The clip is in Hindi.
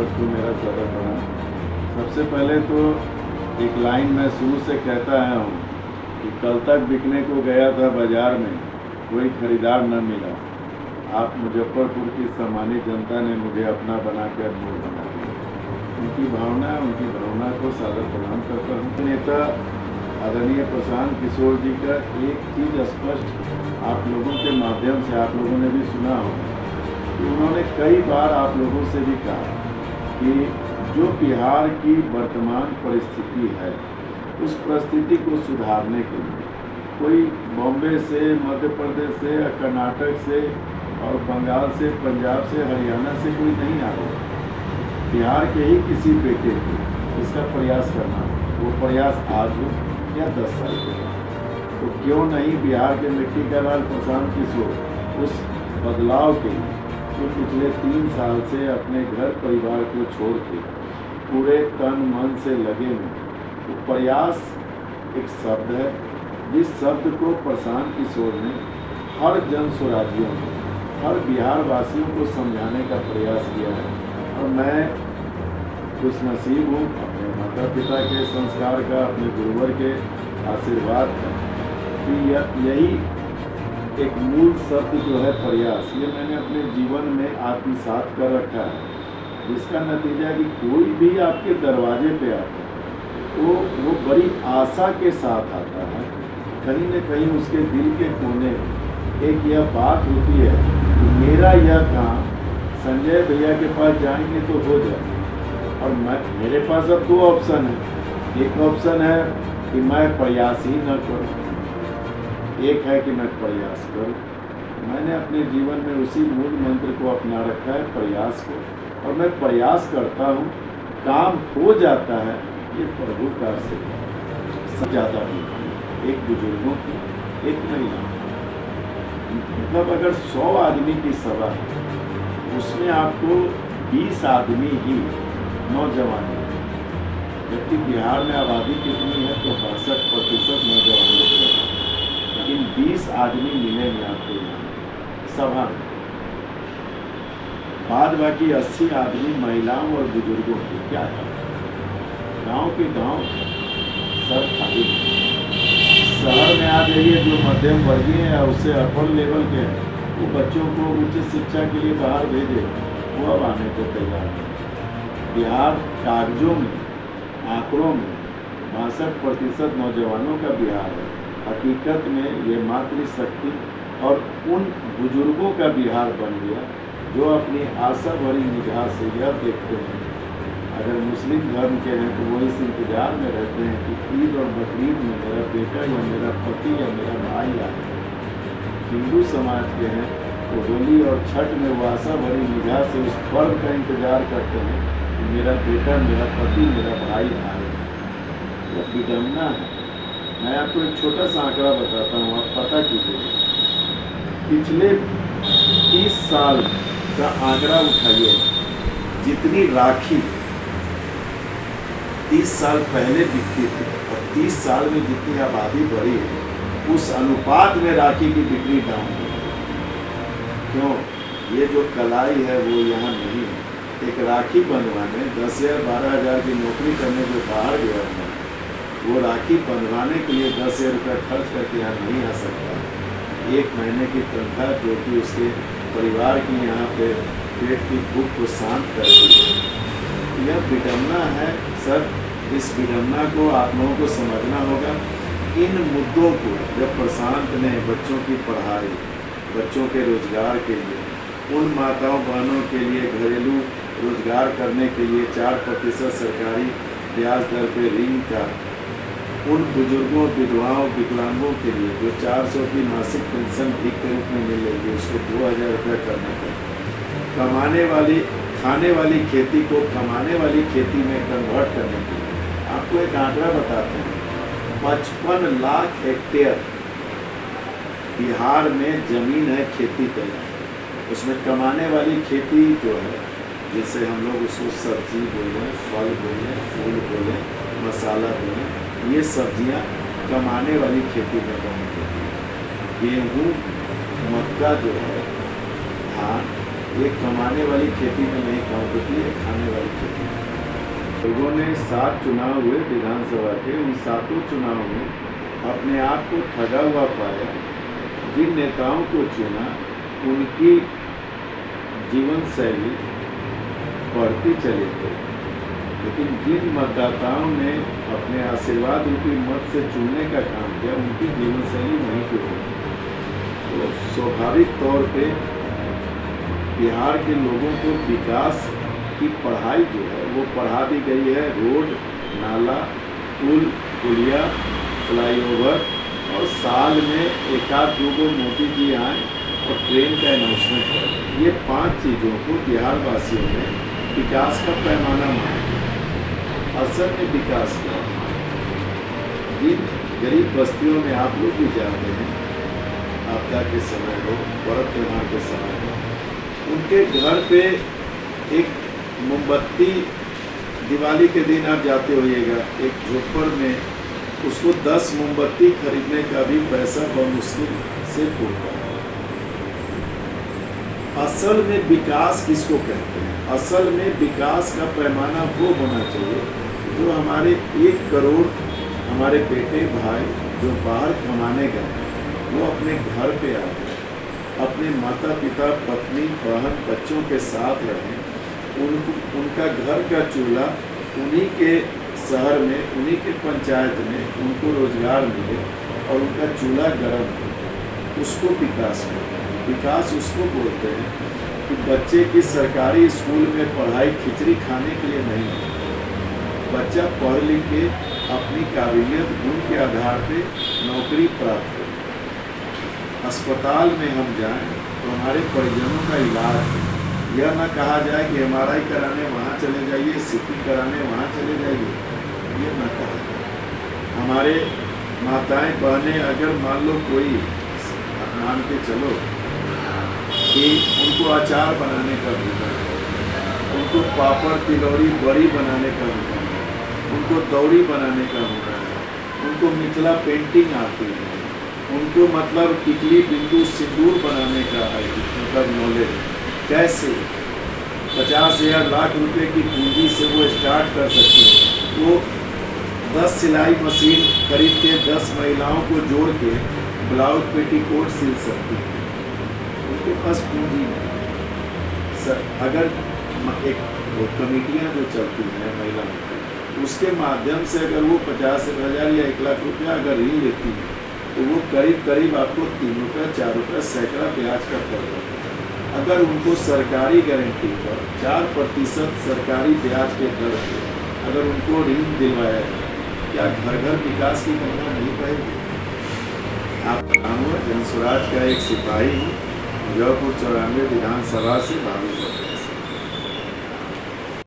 न्यूज़ को मेरा स्वागत बना। सबसे पहले तो एक लाइन मैं शुरू से कहता आया हूँ कि कल तक बिकने को गया था बाज़ार में, कोई खरीदार न मिला। आप मुजफ्फरपुर की सम्मानित जनता ने मुझे अपना बनाकर मोड़ बना दिया। उनकी भावना को सादर प्रणाम करता हूँ। नेता आदरणीय प्रशांत किशोर जी का एक चीज़ स्पष्ट आप लोगों के माध्यम से आप लोगों ने भी सुना होगा कि उन्होंने कई बार आप लोगों से भी कहा कि जो बिहार की वर्तमान परिस्थिति है उस परिस्थिति को सुधारने के लिए कोई बॉम्बे से, मध्य प्रदेश से, कर्नाटक से और बंगाल से, पंजाब से, हरियाणा से कोई नहीं आ रहा। बिहार के ही किसी बेटे को इसका प्रयास करना, वो प्रयास आज हो या 10 साल के बाद, तो क्यों नहीं बिहार के मिट्टी का लाल प्रशांत किशोर उस बदलाव के लिए जो पिछले 3 साल से अपने घर परिवार को छोड़ के पूरे तन मन से लगे में, तो प्रयास एक शब्द है जिस शब्द को प्रशांत किशोर ने हर जन स्वराज्यों में, हर बिहार वासियों को समझाने का प्रयास किया है। और मैं खुश नसीब हूँ अपने माता पिता के संस्कार का, अपने गुरुवर के आशीर्वाद का, कि यही एक मूल शब्द जो है प्रयास, ये मैंने अपने जीवन में आत्मसात कर रखा है, जिसका नतीजा कि कोई भी आपके दरवाजे पे आता है वो बड़ी आशा के साथ आता है। कहीं न कहीं उसके दिल के कोने एक यह बात होती है कि मेरा यह काम संजय भैया के पास जाएंगे तो हो जाए। और मेरे पास अब 2 ऑप्शन है। एक ऑप्शन है कि मैं प्रयास ही न करूं, एक है कि मैं प्रयास करूं। मैंने अपने जीवन में उसी मूल मंत्र को अपना रखा है, प्रयास को, और मैं प्रयास करता हूं, काम हो जाता है। ये प्रभु का आशीर्वाद ज़्यादा नहीं, एक बुजुर्गों की, एक महिला, मतलब अगर 100 आदमी की सभा है उसमें आपको 20 आदमी ही नौजवान हैं, जबकि बिहार में आबादी कितनी है तो 62% नौजवानों की है। लेकिन 20 आदमी मिलेंगे आपको यहाँ सभा में, बाद बाकी 80 आदमी महिलाओं और बुजुर्गों की। क्या है गाँव के गाँव सब खाली। शहर में आ जाइए जो मध्यम वर्गीय है उससे अपर लेवल के हैं, वो बच्चों को उच्च शिक्षा के लिए बाहर भेजे, वो अब आने को तैयार है। बिहार कागजों में, आंकड़ों में 62% नौजवानों का बिहार है। हकीकत में ये मातृशक्ति और उन बुजुर्गों का बिहार बन गया जो अपनी आशा भरी निगाह से यह देखते हैं, अगर मुस्लिम धर्म के हैं तो वो इस इंतजार में रहते हैं कि ईद और बकरीद में मेरा बेटा या मेरा पति या मेरा भाई आए। हिंदू समाज के हैं तो होली और छठ में वो आशा भरी निगाह से उस पर्व का इंतजार करते हैं कि मेरा बेटा, मेरा पति, मेरा भाई आए। यह विडम्बना है। मैं आपको एक छोटा सा आंकड़ा बताता हूँ, आप पता कीजिए। पिछले 30 साल का आंकड़ा उठाइए, जितनी राखी 30 साल पहले बिकती थी और 30 साल में जितनी आबादी बढ़ी है उस अनुपात में राखी की बिक्री डाउन हो गई। क्यों? ये जो कलाई है वो यहाँ नहीं है। एक राखी बंधवाने 10,000 12,000 की नौकरी करने जो बाहर गया है, वो राखी बंधवाने के लिए 10,000 रुपये खर्च करके यहाँ नहीं आ सकता। 1 महीने की तनख्वाह जो कि उसके परिवार की यहाँ पे पेट की भूख को शांत करती है। यह विडम्बना है सर। इस विडम्बना को आप लोगों को समझना होगा। इन मुद्दों को जब प्रशांत ने बच्चों की पढ़ाई, बच्चों के रोजगार के लिए, उन माताओं बहनों के लिए घरेलू रोजगार करने के लिए 4% सरकारी ब्याज दर पे ऋण का, उन बुजुर्गों, विधवाओं, विकलांगों के लिए जो 400 की मासिक पेंशन भीख के रूप में मिल रही है उसको 2,000 रुपये करने का, कमाने वाली खाने वाली खेती को कमाने वाली खेती में कन्वर्ट करने के लिए। आपको एक आंकड़ा बताते हैं, 55 लाख हेक्टेयर बिहार में ज़मीन है खेती के लिए। उसमें कमाने वाली खेती जो है, जिससे हम लोग उसको सब्जी बोलें, फल बोलें, फूल बोलें, मसाला बोलें, ये सब्जियां कमाने वाली खेती में काम होती है। गेहूँ, मक्का जो है, धान, ये कमाने वाली खेती में नहीं काम करती है, खाने वाली खेती में। लोगों ने 7 चुनाव हुए विधानसभा के, उन 7 चुनाव में अपने आप को ठगा हुआ पाया। जिन नेताओं को चुना उनकी जीवन शैली बढ़ती चली गई, लेकिन जिन मतदाताओं ने अपने आशीर्वाद रूपी मत से चुनने का काम किया उनकी जीवन शैली वहीं की हुई। तो स्वाभाविक तौर पे बिहार के लोगों को विकास की पढ़ाई जो है वो पढ़ा दी गई है। रोड, नाला, पुल, पुलिया, फ्लाईओवर, और साल में एक आध दो मोदी जी आए और ट्रेन का अनाउंसमेंट करें। ये 5 चीज़ों को बिहार वासियों ने विकास का पैमाना माना। असल में विकास क्या है? जिन गरीब बस्तियों में आप लोग भी जाते हैं, आपदा के समय हो, पर्व त्योहार के समय हो, उनके घर पे एक मोमबत्ती दिवाली के दिन आप जाते होइएगा, एक झोपड़ में उसको 10 मोमबत्ती खरीदने का भी पैसा बमुश्किल से पूछता है। असल में विकास किसको कहते हैं? असल में विकास का पैमाना वो होना चाहिए जो हमारे 1 करोड़ हमारे बेटे भाई जो बाहर कमाने गए वो अपने घर पे आए, अपने माता पिता, पत्नी, बहन, बच्चों के साथ रहें, उनका घर का चूल्हा उन्हीं के शहर में, उन्हीं के पंचायत में उनको रोजगार मिले और उनका चूल्हा गर्म हो, उसको विकास कहते हैं। विकास उसको बोलते हैं कि बच्चे की सरकारी स्कूल में पढ़ाई खिचड़ी खाने के लिए नहीं है। बच्चा पढ़ लिख के अपनी काबिलियत, गुण के आधार पे नौकरी प्राप्त करे। अस्पताल में हम जाएं तो हमारे परिजनों का इलाज है। यह न कहा जाए कि MRI कराने वहाँ चले जाइए, CT कराने वहाँ चले जाइए, ये न कहा जाए। हमारे माताएं बहनें अगर मान लो कोई मान के चलो कि उनको अचार बनाने का भूखा है, उनको पापड़, तिलौरी, बड़ी बनाने का भूखा है, उनको दौरी बनाने का भूखा है, उनको मिथिला पेंटिंग आती है, उनको मतलब टिकली, बिंदु, सिंदूर बनाने का मतलब नॉलेज, कैसे 50,000 लाख रुपए की पूंजी से वो स्टार्ट कर सकते हैं। वो 10 सिलाई मशीन खरीद के 10 महिलाओं को जोड़ के ब्लाउज, पेटीकोट सिल सकती है। उनके पास पूंजी नहीं। अगर एक वो कमेटियाँ जो चलती हैं महिलाओं की, उसके माध्यम से अगर वो 50,000 या 1 लाख रुपया अगर ऋण लेती है तो वो करीब आपको 3 रुपये, 4 रुपये, सैकड़ा ब्याज का पड़ता है। अगर उनको सरकारी गारंटी पर 4% सरकारी ब्याज के दर पे अगर उनको ऋण दिलवाया जाए, क्या घर घर विकास की गंगा नहीं बहेगी? आप जनस्वराज का एक सिपाही हूँ, मुजफ्फरपुर 94 विधानसभा से भावी।